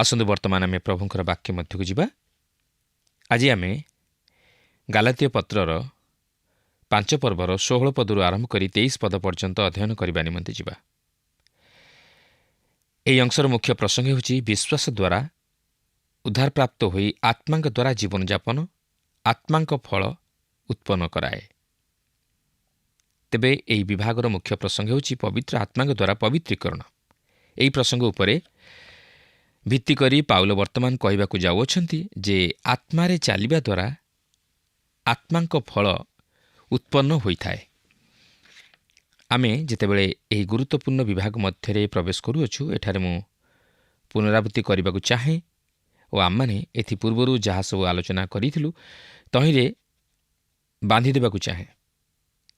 ଆସନ୍ତୁ ବର୍ତ୍ତମାନ ଆମେ ପ୍ରଭୁଙ୍କର ବାକ୍ୟ ମଧ୍ୟକୁ ଯିବା। ଆଜି ଆମେ ଗାଲାତୀୟ ପତ୍ରର 5 ପର୍ବର 16 ପଦରୁ ଆରମ୍ଭ କରି 23 ପଦ ପର୍ଯ୍ୟନ୍ତ ଅଧ୍ୟୟନ କରିବା ନିମନ୍ତେ ଯିବା। ଏହି ଅଂଶର ମୁଖ୍ୟ ପ୍ରସଙ୍ଗ ହେଉଛି ବିଶ୍ୱାସ ଦ୍ୱାରା ଉଦ୍ଧାରପ୍ରାପ୍ତ ହୋଇ ଆତ୍ମାଙ୍କ ଦ୍ୱାରା ଜୀବନଯାପନ ଆତ୍ମାଙ୍କ ଫଳ ଉତ୍ପନ୍ନ କରାଏ। ତେବେ ଏହି ବିଭାଗର ମୁଖ୍ୟ ପ୍ରସଙ୍ଗ ହେଉଛି ପବିତ୍ର ଆତ୍ମାଙ୍କ ଦ୍ୱାରା ପବିତ୍ରୀକରଣ। ଏହି ପ୍ରସଙ୍ଗ ଉପରେ ଭିତ୍ତି କରି ପାଉଲ ବର୍ତ୍ତମାନ କହିବାକୁ ଯାଉଅଛନ୍ତି ଯେ ଆତ୍ମାରେ ଚାଲିବା ଦ୍ୱାରା ଆତ୍ମାଙ୍କ ଫଳ ଉତ୍ପନ୍ନ ହୋଇଥାଏ। ଆମେ ଯେତେବେଳେ ଏହି ଗୁରୁତ୍ୱପୂର୍ଣ୍ଣ ବିଭାଗ ମଧ୍ୟରେ ପ୍ରବେଶ କରୁଅଛୁ, ଏଠାରେ ମୁଁ ପୁନରାବୃତ୍ତି କରିବାକୁ ଚାହେଁ ଓ ଆମମାନେ ଏଥିପୂର୍ବରୁ ଯାହା ସବୁ ଆଲୋଚନା କରିଥିଲୁ ତହିଁରେ ବାନ୍ଧି ଦେବାକୁ ଚାହେଁ।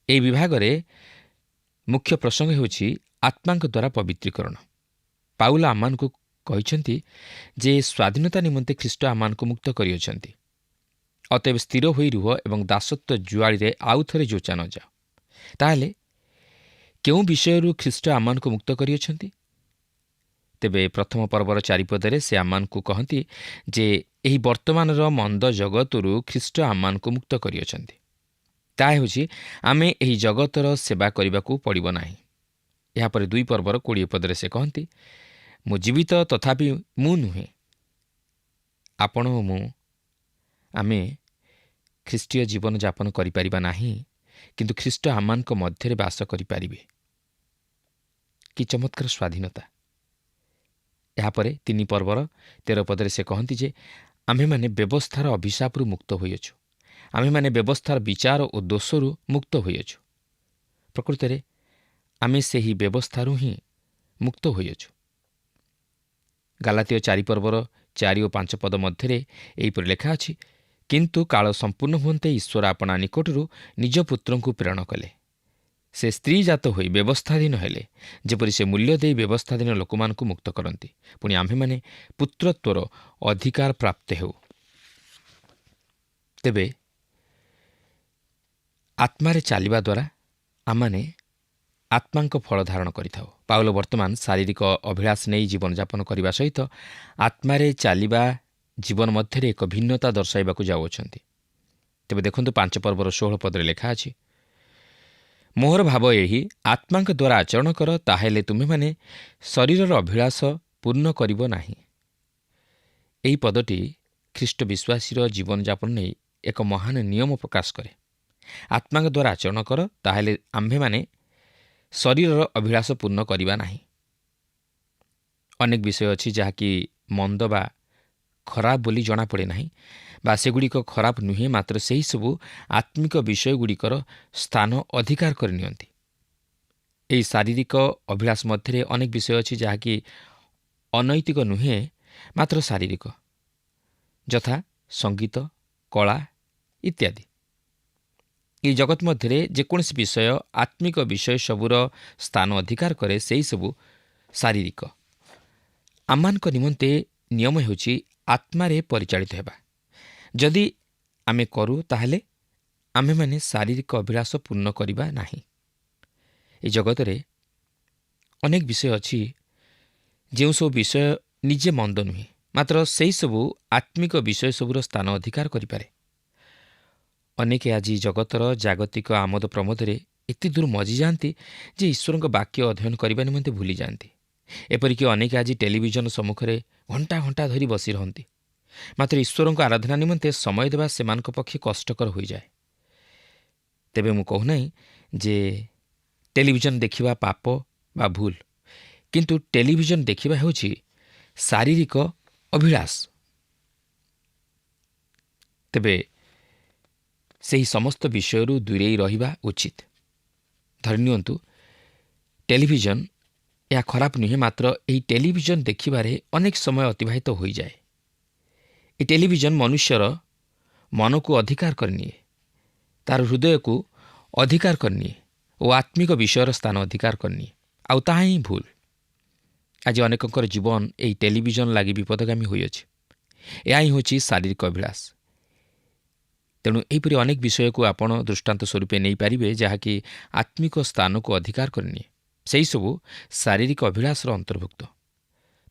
ଏହି ବିଭାଗରେ ମୁଖ୍ୟ ପ୍ରସଙ୍ଗ ହେଉଛି ଆତ୍ମାଙ୍କ ଦ୍ୱାରା ପବିତ୍ରୀକରଣ। ପାଉଲ ଆମମାନଙ୍କୁ କହିଛନ୍ତି ଯେ ସ୍ୱାଧୀନତା ନିମନ୍ତେ ଖ୍ରୀଷ୍ଟ ଆମମାନଙ୍କୁ ମୁକ୍ତ କରିଅଛନ୍ତି। ଅତଏବ ସ୍ଥିର ହୋଇ ରୁହ ଏବଂ ଦାସତ୍ୱ ଜୁଆଳିରେ ଆଉ ଥରେ ଯୋଚା ନ ଯାଅ। ତାହେଲେ କେଉଁ ବିଷୟରୁ ଖ୍ରୀଷ୍ଟ ଆମମାନଙ୍କୁ ମୁକ୍ତ କରିଅଛନ୍ତି? ତେବେ ପ୍ରଥମ ପର୍ବର 4 ପଦରେ ସେ ଆମମାନଙ୍କୁ କହନ୍ତି ଯେ ଏହି ବର୍ତ୍ତମାନର ମନ୍ଦ ଜଗତରୁ ଖ୍ରୀଷ୍ଟ ଆମମାନଙ୍କୁ ମୁକ୍ତ କରିଅଛନ୍ତି। ତାହା ହେଉଛି ଆମେ ଏହି ଜଗତର ସେବା କରିବାକୁ ପଡ଼ିବ ନାହିଁ। ଏହାପରେ 2 ପର୍ବର 20 ପଦରେ ସେ କହନ୍ତି, ମୁଁ ଜୀବିତ ତଥାପି ମୁଁ ନୁହେଁ, ଆପଣ ଓ ମୁଁ ଆମେ ଖ୍ରୀଷ୍ଟୀୟ ଜୀବନଯାପନ କରିପାରିବା ନାହିଁ, କିନ୍ତୁ ଖ୍ରୀଷ୍ଟ ଆମମାନଙ୍କ ମଧ୍ୟରେ ବାସ କରିପାରିବେ। କି ଚମତ୍କାର ସ୍ୱାଧୀନତା! ଏହାପରେ 3 ପର୍ବର 13 ପଦରେ ସେ କହନ୍ତି ଯେ ଆମ୍ଭେମାନେ ବ୍ୟବସ୍ଥାର ଅଭିଶାପରୁ ମୁକ୍ତ ହୋଇଅଛୁ। ଆମ୍ଭେମାନେ ବ୍ୟବସ୍ଥାର ବିଚାର ଓ ଦୋଷରୁ ମୁକ୍ତ ହୋଇଅଛୁ। ପ୍ରକୃତରେ ଆମେ ସେହି ବ୍ୟବସ୍ଥାରୁ ହିଁ ମୁକ୍ତ ହୋଇଅଛୁ। ଗାଲାତୀୟ 4 ପର୍ବର 4 ଓ 5 ପଦ ମଧ୍ୟରେ ଏହିପରି ଲେଖା ଅଛି, କିନ୍ତୁ କାଳ ସମ୍ପୂର୍ଣ୍ଣ ହୁଅନ୍ତେ ଈଶ୍ୱର ଆପଣା ନିକଟରୁ ନିଜ ପୁତ୍ରଙ୍କୁ ପ୍ରେରଣ କଲେ। ସେ ସ୍ତ୍ରୀ ଜାତ ହୋଇ ବ୍ୟବସ୍ଥାଧୀନ ହେଲେ, ଯେପରି ସେ ମୂଲ୍ୟ ଦେଇ ବ୍ୟବସ୍ଥାଧୀନ ଲୋକମାନଙ୍କୁ ମୁକ୍ତ କରନ୍ତି। ପୁଣି ଆମ୍ଭେମାନେ ପୁତ୍ରତ୍ୱର ଅଧିକାର ପ୍ରାପ୍ତ ହେଉ। ତେବେ ଆତ୍ମାରେ ଚାଲିବା ଦ୍ୱାରା ଆମମାନେ ଆତ୍ମାଙ୍କ ଫଳ ଧାରଣ କରିଥାଉ। ପାଉଲ ବର୍ତ୍ତମାନ ଶାରୀରିକ ଅଭିଳାଷ ନେଇ ଜୀବନଯାପନ କରିବା ସହିତ ଆତ୍ମାରେ ଚାଲିବା ଜୀବନ ମଧ୍ୟରେ ଏକ ଭିନ୍ନତା ଦର୍ଶାଇବାକୁ ଯାଉଅଛନ୍ତି। ତେବେ ଦେଖନ୍ତୁ 5 ପର୍ବର 16 ପଦରେ ଲେଖା ଅଛି, ମୋହର ଭାବ ଏହି, ଆତ୍ମାଙ୍କ ଦ୍ୱାରା ଆଚରଣ କର, ତାହେଲେ ତୁମେମାନେ ଶରୀରର ଅଭିଳାଷ ପୂର୍ଣ୍ଣ କରିବ ନାହିଁ। ଏହି ପଦଟି ଖ୍ରୀଷ୍ଟ ବିଶ୍ୱାସୀର ଜୀବନଯାପନ ନେଇ ଏକ ମହାନ ନିୟମ ପ୍ରକାଶ କରେ। ଆତ୍ମାଙ୍କ ଦ୍ୱାରା ଆଚରଣ କର, ତାହେଲେ ଆମ୍ଭେମାନେ ଶରୀରର ଅଭିଳାଷ ପୂର୍ଣ୍ଣ କରିବା ନାହିଁ। ଅନେକ ବିଷୟ ଅଛି ଯାହାକି ମନ୍ଦ ବା ଖରାପ ବୋଲି ଜଣାପଡ଼େ ନାହିଁ, ବା ସେଗୁଡ଼ିକ ଖରାପ ନୁହେଁ, ମାତ୍ର ସେହିସବୁ ଆତ୍ମିକ ବିଷୟଗୁଡ଼ିକର ସ୍ଥାନ ଅଧିକାର କରିନିଅନ୍ତି। ଏହି ଶାରୀରିକ ଅଭିଳାଷ ମଧ୍ୟରେ ଅନେକ ବିଷୟ ଅଛି ଯାହାକି ଅନୈତିକ ନୁହେଁ, ମାତ୍ର ଶାରୀରିକ, ଯଥା ସଙ୍ଗୀତ, କଳା ଇତ୍ୟାଦି। ଏହି ଜଗତ ମଧ୍ୟରେ ଯେକୌଣସି ବିଷୟ ଆତ୍ମିକ ବିଷୟ ସବୁର ସ୍ଥାନ ଅଧିକାର କରେ, ସେହିସବୁ ଶାରୀରିକ। ଆମମାନଙ୍କ ନିମନ୍ତେ ନିୟମ ହେଉଛି ଆତ୍ମାରେ ପରିଚାଳିତ ହେବା। ଯଦି ଆମେ କରୁ, ତାହେଲେ ଆମ୍ଭେମାନେ ଶାରୀରିକ ଅଭିଳାଷ ପୂର୍ଣ୍ଣ କରିବା ନାହିଁ। ଏହି ଜଗତରେ ଅନେକ ବିଷୟ ଅଛି ଯେଉଁସବୁ ବିଷୟ ନିଜେ ମନ୍ଦ ନୁହେଁ, ମାତ୍ର ସେହିସବୁ ଆତ୍ମିକ ବିଷୟ ସବୁର ସ୍ଥାନ ଅଧିକାର କରିପାରେ। ଅନେକ ଆଜି ଜଗତର ଜାଗତିକ ଆମୋଦ ପ୍ରମୋଦରେ ଏତେ ଦୂର ମଜିଯାଆନ୍ତି ଯେ ଈଶ୍ୱରଙ୍କ ବାକ୍ୟ ଅଧ୍ୟୟନ କରିବା ନିମନ୍ତେ ଭୁଲିଯାଆନ୍ତି। ଏପରିକି ଅନେକ ଆଜି ଟେଲିଭିଜନ ସମ୍ମୁଖରେ ଘଣ୍ଟା ଘଣ୍ଟା ଧରି ବସି ରହନ୍ତି, ମାତ୍ର ଈଶ୍ୱରଙ୍କ ଆରାଧନା ନିମନ୍ତେ ସମୟ ଦେବା ସେମାନଙ୍କ ପକ୍ଷେ କଷ୍ଟକର ହୋଇଯାଏ। ତେବେ ମୁଁ କହୁନାହିଁ ଯେ ଟେଲିଭିଜନ ଦେଖିବା ପାପ ବା ଭୁଲ, କିନ୍ତୁ ଟେଲିଭିଜନ ଦେଖିବା ହେଉଛି ଶାରୀରିକ ଅଭିଳାଷ। ତେବେ ସେହି ସମସ୍ତ ବିଷୟରୁ ଦୂରେଇ ରହିବା ଉଚିତ। ଧରିନିଅନ୍ତୁ, ଟେଲିଭିଜନ ଏହା ଖରାପ ନୁହେଁ, ମାତ୍ର ଏହି ଟେଲିଭିଜନ ଦେଖିବାରେ ଅନେକ ସମୟ ଅତିବାହିତ ହୋଇଯାଏ। ଏହି ଟେଲିଭିଜନ ମନୁଷ୍ୟର ମନକୁ ଅଧିକାର କରିନିଏ, ତା'ର ହୃଦୟକୁ ଅଧିକାର କରିନିଏ ଓ ଆତ୍ମିକ ବିଷୟର ସ୍ଥାନ ଅଧିକାର କରିନିଏ, ଆଉ ତାହା ହିଁ ଭୁଲ। ଆଜି ଅନେକଙ୍କର ଜୀବନ ଏହି ଟେଲିଭିଜନ ଲାଗି ବିପଦଗାମୀ ହୋଇଅଛି। ଏହା ହିଁ ହେଉଛି ଶାରୀରିକ ଅଭିଳାଷ। ତେଣୁ ଏହିପରି ଅନେକ ବିଷୟକୁ ଆପଣ ଦୃଷ୍ଟାନ୍ତ ସ୍ୱରୂପେ ନେଇପାରିବେ, ଯାହାକି ଆତ୍ମିକ ସ୍ଥାନକୁ ଅଧିକାର କରିନିଏ। ସେହିସବୁ ଶାରୀରିକ ଅଭିଳାଷର ଅନ୍ତର୍ଭୁକ୍ତ।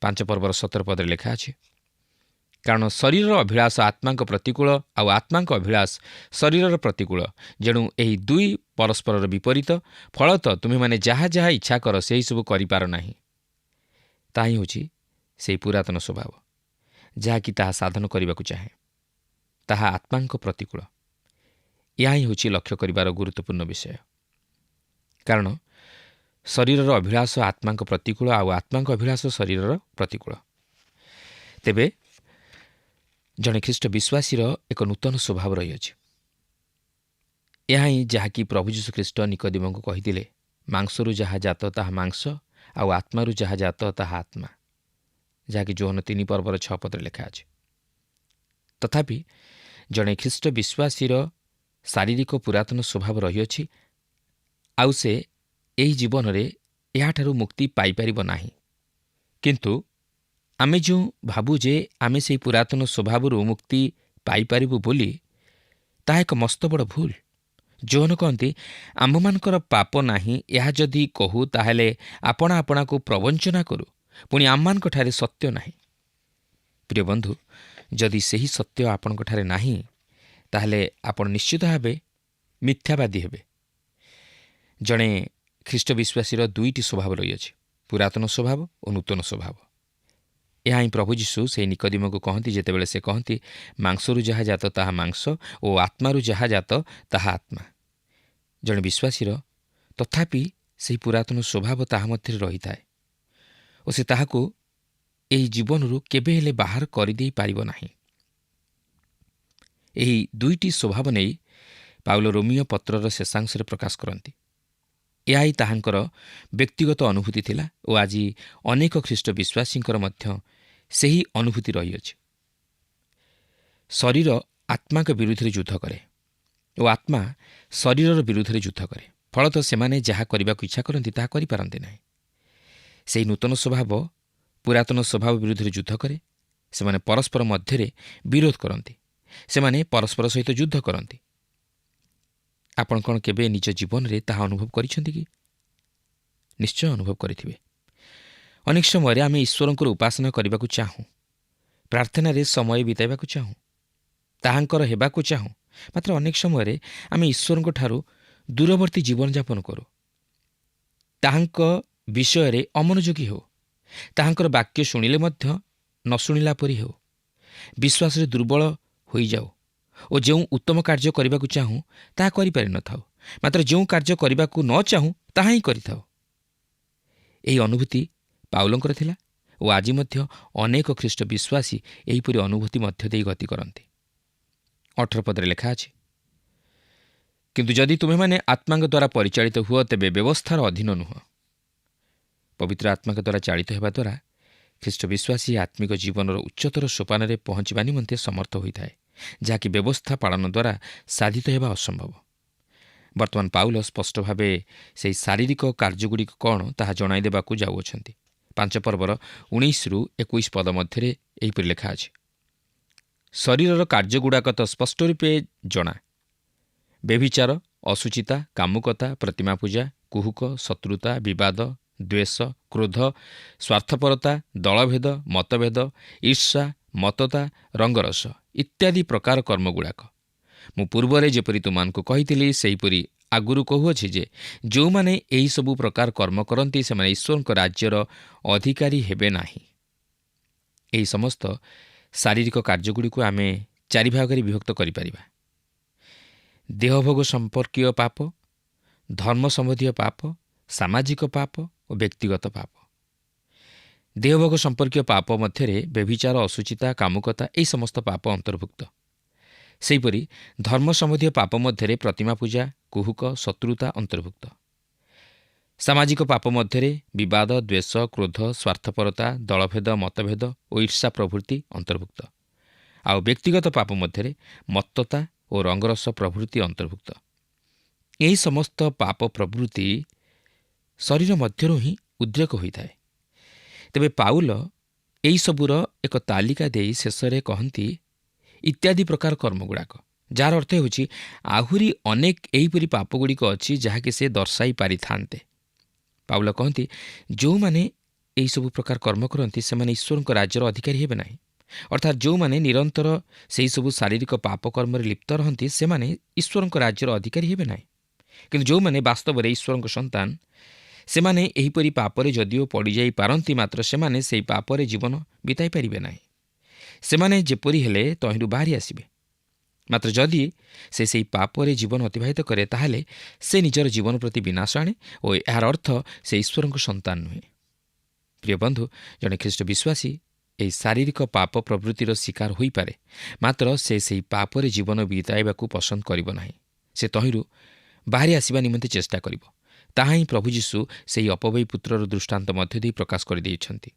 5:17 ଲେଖା ଅଛି, କାରଣ ଶରୀରର ଅଭିଳାଷ ଆତ୍ମାଙ୍କ ପ୍ରତିକୂଳ ଆଉ ଆତ୍ମାଙ୍କ ଅଭିଳାଷ ଶରୀରର ପ୍ରତିକୂଳ। ଯେଣୁ ଏହି ଦୁଇ ପରସ୍ପରର ବିପରୀତ। ଫଳତଃ ତୁମେମାନେ ଯାହା ଯାହା ଇଚ୍ଛା କର ସେହିସବୁ କରିପାର ନାହିଁ। ତାହା ହିଁ ହେଉଛି ସେହି ପୁରାତନ ସ୍ୱଭାବ, ଯାହାକି ତାହା ସାଧନ କରିବାକୁ ଚାହେଁ। ତାହା ଆତ୍ମାଙ୍କ ପ୍ରତିକୂଳ। ଏହା ହିଁ ହେଉଛି ଲକ୍ଷ୍ୟ କରିବାର ଗୁରୁତ୍ୱପୂର୍ଣ୍ଣ ବିଷୟ, କାରଣ ଶରୀରର ଅଭିଳାଷ ଆତ୍ମାଙ୍କ ପ୍ରତିକୂଳ ଆଉ ଆତ୍ମାଙ୍କ ଅଭିଳାଷ ଶରୀରର ପ୍ରତିକୂଳ। ତେବେ ଜଣେ ଖ୍ରୀଷ୍ଟ ବିଶ୍ୱାସୀର ଏକ ନୂତନ ସ୍ୱଭାବ ରହିଅଛି। ଏହା ହିଁ ଯାହାକି ପ୍ରଭୁ ଯୀଶୁଖ୍ରୀଷ୍ଟ ନିକୋଦିମଙ୍କୁ କହିଥିଲେ, ମାଂସରୁ ଯାହା ଜାତ ତାହା ମାଂସ, ଆଉ ଆତ୍ମାରୁ ଯାହା ଜାତ ତାହା ଆତ୍ମା, ଯାହାକି ଯୋହନ 3:6 ଲେଖା ଅଛି। ତଥାପି ଜଣେ ଖ୍ରୀଷ୍ଟ ବିଶ୍ୱାସୀର ଶାରୀରିକ ପୁରାତନ ସ୍ୱଭାବ ରହିଅଛି, ଆଉ ସେ ଏହି ଜୀବନରେ ଏହାଠାରୁ ମୁକ୍ତି ପାଇପାରିବ ନାହିଁ। କିନ୍ତୁ ଆମେ ଯେଉଁ ଭାବୁ ଯେ ଆମେ ସେହି ପୁରାତନ ସ୍ୱଭାବରୁ ମୁକ୍ତି ପାଇପାରିବୁ ବୋଲି, ତାହା ଏକ ମସ୍ତ ବଡ଼ ଭୁଲ। ଯୋହନ କହନ୍ତି, ଆମ୍ଭମାନଙ୍କର ପାପ ନାହିଁ ଏହା ଯଦି କହୁ ତାହେଲେ ଆପଣା ଆପଣାକୁ ପ୍ରବଞ୍ଚନା କରୁ, ପୁଣି ଆମମାନଙ୍କଠାରେ ସତ୍ୟ ନାହିଁ। ପ୍ରିୟ ବନ୍ଧୁ, ଯଦି ସେହି ସତ୍ୟ ଆପଣଙ୍କଠାରେ ନାହିଁ, ତାହେଲେ ଆପଣ ନିଶ୍ଚିତ ଭାବେ ମିଥ୍ୟାବାଦୀ ହେବେ। ଜଣେ ଖ୍ରୀଷ୍ଟ ବିଶ୍ୱାସୀର ଦୁଇଟି ସ୍ୱଭାବ ରହିଅଛି, ପୁରାତନ ସ୍ୱଭାବ ଓ ନୂତନ ସ୍ୱଭାବ। ଏହା ହିଁ ପ୍ରଭୁ ଯୀଶୁ ସେହି ନିକୋଦିମକୁ କହନ୍ତି, ଯେତେବେଳେ ସେ କହନ୍ତି, ମାଂସରୁ ଯାହା ଜାତ ତାହା ମାଂସ ଓ ଆତ୍ମାରୁ ଯାହା ଜାତ ତାହା ଆତ୍ମା। ଜଣେ ବିଶ୍ୱାସୀର ତଥାପି ସେହି ପୁରାତନ ସ୍ୱଭାବ ତାହା ମଧ୍ୟରେ ରହିଥାଏ ଓ ସେ ତାହାକୁ ଏହି ଜୀବନରୁ କେବେ ହେଲେ ବାହାର କରିଦେଇ ପାରିବ ନାହିଁ। ଏହି ଦୁଇଟି ସ୍ୱଭାବ ନେଇ ପାଉଲ ରୋମୀୟ ପତ୍ରର ଶେଷାଂଶରେ ପ୍ରକାଶ କରନ୍ତି। ଏହା ହିଁ ତାହାଙ୍କର ବ୍ୟକ୍ତିଗତ ଅନୁଭୂତି ଥିଲା ଓ ଆଜି ଅନେକ ଖ୍ରୀଷ୍ଟ ବିଶ୍ୱାସୀଙ୍କର ମଧ୍ୟ ସେହି ଅନୁଭୂତି ରହିଅଛି। ଶରୀର ଆତ୍ମାଙ୍କ ବିରୁଦ୍ଧରେ ଯୁଦ୍ଧ କରେ ଓ ଆତ୍ମା ଶରୀରର ବିରୁଦ୍ଧରେ ଯୁଦ୍ଧ କରେ। ଫଳତଃ ସେମାନେ ଯାହା କରିବାକୁ ଇଚ୍ଛା କରନ୍ତି ତାହା କରିପାରନ୍ତି ନାହିଁ। ସେହି ନୂତନ ସ୍ୱଭାବ ପୁରାତନ ସ୍ୱଭାବ ବିରୁଦ୍ଧରେ ଯୁଦ୍ଧ କରେ। ସେମାନେ ପରସ୍ପର ମଧ୍ୟରେ ବିରୋଧ କରନ୍ତି। ସେମାନେ ପରସ୍ପର ସହିତ ଯୁଦ୍ଧ କରନ୍ତି। ଆପଣ କ'ଣ କେବେ ନିଜ ଜୀବନରେ ତାହା ଅନୁଭବ କରିଛନ୍ତି କି? ନିଶ୍ଚୟ ଅନୁଭବ କରିଥିବେ। ଅନେକ ସମୟରେ ଆମେ ଈଶ୍ୱରଙ୍କର ଉପାସନା କରିବାକୁ ଚାହୁଁ, ପ୍ରାର୍ଥନାରେ ସମୟ ବିତାଇବାକୁ ଚାହୁଁ, ତାହାଙ୍କର ହେବାକୁ ଚାହୁଁ। ମାତ୍ର ଅନେକ ସମୟରେ ଆମେ ଈଶ୍ୱରଙ୍କଠାରୁ ଦୂରବର୍ତ୍ତୀ ଜୀବନଯାପନ କରୁ। ତାହାଙ୍କ ବିଷୟରେ ଅମନୋଯୋଗୀ ହେଉ। ତାହାଙ୍କର ବାକ୍ୟ ଶୁଣିଲେ ମଧ୍ୟ ନ ଶୁଣିଲା ପରି ହେଉ। ବିଶ୍ୱାସରେ ଦୁର୍ବଳ ହୋଇଯାଉ ଓ ଯେଉଁ ଉତ୍ତମ କାର୍ଯ୍ୟ କରିବାକୁ ଚାହୁଁ ତାହା କରିପାରିନଥାଉ। ମାତ୍ର ଯେଉଁ କାର୍ଯ୍ୟ କରିବାକୁ ନ ଚାହୁଁ ତାହା ହିଁ କରିଥାଉ। ଏହି ଅନୁଭୂତି ପାଉଲଙ୍କର ଥିଲା ଓ ଆଜି ମଧ୍ୟ ଅନେକ ଖ୍ରୀଷ୍ଟ ବିଶ୍ୱାସୀ ଏହିପରି ଅନୁଭୂତି ମଧ୍ୟ ଦେଇ ଗତି କରନ୍ତି। 18 ଲେଖା ଅଛି, କିନ୍ତୁ ଯଦି ତୁମେମାନେ ଆତ୍ମାଙ୍କ ଦ୍ୱାରା ପରିଚାଳିତ ହୁଅ, ତେବେ ବ୍ୟବସ୍ଥାର ଅଧୀନ ନୁହଁ। ପବିତ୍ର ଆତ୍ମାଙ୍କ ଦ୍ୱାରା ଚାଳିତ ହେବା ଦ୍ୱାରା ଖ୍ରୀଷ୍ଟ ବିଶ୍ୱାସୀ ଆତ୍ମିକ ଜୀବନର ଉଚ୍ଚତର ସୋପାନରେ ପହଞ୍ଚିବା ନିମନ୍ତେ ସମର୍ଥ ହୋଇଥାଏ, ଯାହାକି ବ୍ୟବସ୍ଥା ପାଳନ ଦ୍ୱାରା ସାଧିତ ହେବା ଅସମ୍ଭବ। ବର୍ତ୍ତମାନ ପାଉଲ ସ୍ପଷ୍ଟ ଭାବେ ସେହି ଶାରୀରିକ କାର୍ଯ୍ୟଗୁଡ଼ିକ କ'ଣ ତାହା ଜଣାଇ ଦେବାକୁ ଯାଉଅଛନ୍ତି। 5:19-21 ମଧ୍ୟରେ ଏହିପରି ଲେଖା ଅଛି, ଶରୀରର କାର୍ଯ୍ୟଗୁଡ଼ାକ ତ ସ୍ପଷ୍ଟ ରୂପେ ଜଣା, ବ୍ୟଭିଚାର, ଅଶୁଚିତା, କାମୁକତା, ପ୍ରତିମା ପୂଜା, କୁହୁକ, ଶତ୍ରୁତା, ବିବାଦ, ଦ୍ୱେଷ, କ୍ରୋଧ, ସ୍ୱାର୍ଥପରତା, ଦଳଭେଦ, ମତଭେଦ, ଈର୍ଷା, ମତତା, ରଙ୍ଗରସ ଇତ୍ୟାଦି ପ୍ରକାର କର୍ମଗୁଡ଼ାକ। ମୁଁ ପୂର୍ବରେ ଯେପରି ତୁମମାନଙ୍କୁ କହିଥିଲି, ସେହିପରି ଆଗରୁ କହୁଅଛି ଯେ ଯେଉଁମାନେ ଏହିସବୁ ପ୍ରକାର କର୍ମ କରନ୍ତି ସେମାନେ ଈଶ୍ୱରଙ୍କ ରାଜ୍ୟର ଅଧିକାରୀ ହେବେ ନାହିଁ। ଏହି ସମସ୍ତ ଶାରୀରିକ କାର୍ଯ୍ୟଗୁଡ଼ିକୁ ଆମେ 4 ଭାଗରେ ବିଭକ୍ତ କରିପାରିବା। ଦେହଭୋଗ ସମ୍ପର୍କୀୟ ପାପ, ଧର୍ମ ସମ୍ବନ୍ଧୀୟ ପାପ, ସାମାଜିକ ପାପ ଓ ବ୍ୟକ୍ତିଗତ ପାପ। ଦେହଭୋଗ ସମ୍ପର୍କୀୟ ପାପ ମଧ୍ୟରେ ବ୍ୟଭିଚାର, ଅଶୁଚିତା, କାମୁକତା ଏହି ସମସ୍ତ ପାପ ଅନ୍ତର୍ଭୁକ୍ତ। ସେହିପରି ଧର୍ମ ସମ୍ବନ୍ଧୀୟ ପାପ ମଧ୍ୟରେ ପ୍ରତିମା ପୂଜା, କୁହୁକ, ଶତ୍ରୁତା ଅନ୍ତର୍ଭୁକ୍ତ। ସାମାଜିକ ପାପ ମଧ୍ୟରେ ବିବାଦ, ଦ୍ୱେଷ, କ୍ରୋଧ, ସ୍ୱାର୍ଥପରତା, ଦଳଭେଦ, ମତଭେଦ ଓ ଈର୍ଷା ପ୍ରଭୃତି ଅନ୍ତର୍ଭୁକ୍ତ। ଆଉ ବ୍ୟକ୍ତିଗତ ପାପ ମଧ୍ୟରେ ମତ୍ତତା ଓ ରଙ୍ଗରସ ପ୍ରଭୃତି ଅନ୍ତର୍ଭୁକ୍ତ। ଏହି ସମସ୍ତ ପାପ ପ୍ରଭୃତି ଶରୀର ମଧ୍ୟରୁ ହିଁ ଉଦ୍ରେକ ହୋଇଥାଏ। ତେବେ ପାଉଲ ଏହିସବୁର ଏକ ତାଲିକା ଦେଇ ଶେଷରେ କହନ୍ତି ଇତ୍ୟାଦି ପ୍ରକାର କର୍ମଗୁଡ଼ାକ, ଯାହାର ଅର୍ଥ ହେଉଛି ଆହୁରି ଅନେକ ଏହିପରି ପାପଗୁଡ଼ିକ ଅଛି ଯାହାକି ସେ ଦର୍ଶାଇ ପାରିଥାନ୍ତେ। ପାଉଲ କହନ୍ତି ଯେଉଁମାନେ ଏହିସବୁ ପ୍ରକାର କର୍ମ କରନ୍ତି ସେମାନେ ଈଶ୍ୱରଙ୍କ ରାଜ୍ୟର ଅଧିକାରୀ ହେବେ ନାହିଁ। ଅର୍ଥାତ୍ ଯେଉଁମାନେ ନିରନ୍ତର ସେହିସବୁ ଶାରୀରିକ ପାପ କର୍ମରେ ଲିପ୍ତ ରହନ୍ତି ସେମାନେ ଈଶ୍ୱରଙ୍କ ରାଜ୍ୟର ଅଧିକାରୀ ହେବେ ନାହିଁ। କିନ୍ତୁ ଯେଉଁମାନେ ବାସ୍ତବରେ ଈଶ୍ୱରଙ୍କ ସନ୍ତାନ ସେମାନେ ଏହିପରି ପାପରେ ଯଦିଓ ପଡ଼ିଯାଇପାରନ୍ତି, ମାତ୍ର ସେମାନେ ସେହି ପାପରେ ଜୀବନ ବିତାଇ ପାରିବେ ନାହିଁ। ସେମାନେ ଯେପରି ହେଲେ ତହିଁରୁ ବାହାରି ଆସିବେ। ମାତ୍ର ଯଦି ସେ ସେହି ପାପରେ ଜୀବନ ଅତିବାହିତ କରେ ତାହେଲେ ସେ ନିଜର ଜୀବନ ପ୍ରତି ବିନାଶ ଆଣେ ଓ ଏହାର ଅର୍ଥ ସେ ଈଶ୍ୱରଙ୍କ ସନ୍ତାନ ନୁହେଁ। ପ୍ରିୟ ବନ୍ଧୁ, ଜଣେ ଖ୍ରୀଷ୍ଟ ବିଶ୍ୱାସୀ ଏହି ଶାରୀରିକ ପାପ ପ୍ରବୃତ୍ତିର ଶିକାର ହୋଇପାରେ, ମାତ୍ର ସେ ସେହି ପାପରେ ଜୀବନ ବିତାଇବାକୁ ପସନ୍ଦ କରିବ ନାହିଁ। ସେ ତହିଁରୁ ବାହାରି ଆସିବା ନିମନ୍ତେ ଚେଷ୍ଟା କରିବ। ତାହା ହିଁ ପ୍ରଭୁ ଯୀଶୁ ସେହି ଅପବୟୀ ପୁତ୍ରର ଦୃଷ୍ଟାନ୍ତ ମଧ୍ୟ ଦେଇ ପ୍ରକାଶ କରିଦେଇଛନ୍ତି।